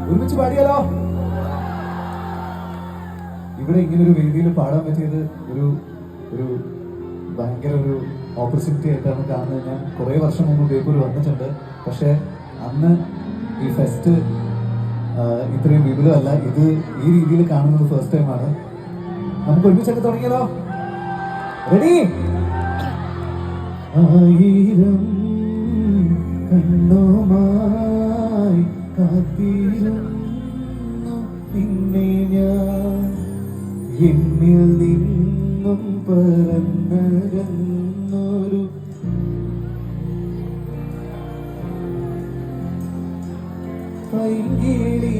ഒരുമിച്ച് പാടിയാലോ? ഇവിടെ ഇങ്ങനെ ഒരു വേദിയിൽ പാടാൻ പറ്റിയത് ഒരു ഒരു ഭയങ്കര ഒരു ഓപ്പർച്യൂണിറ്റി ആയിട്ടാണ് കാണുന്നത്. ഞാൻ കുറേ വർഷം മുമ്പ് ബേപ്പൂർ വന്നിട്ടുണ്ട്. പക്ഷേ അന്ന് ഈ ഫെസ്റ്റ് ഇത്രയും വിപുലമല്ല. ഇത് ഈ രീതിയിൽ കാണുന്നത് ഫസ്റ്റ് ടൈമാണ്. നമുക്ക് ഒരുമിച്ചൊക്കെ തുടങ്ങിയാലോ? റെഡി? ആയിരം കണ്ണുമായി കാത്തിരുന്നു നിന്നെ ഞാൻ, എന്നിൽ നിന്നും പറന്നകന്നൊരു പൈകിളി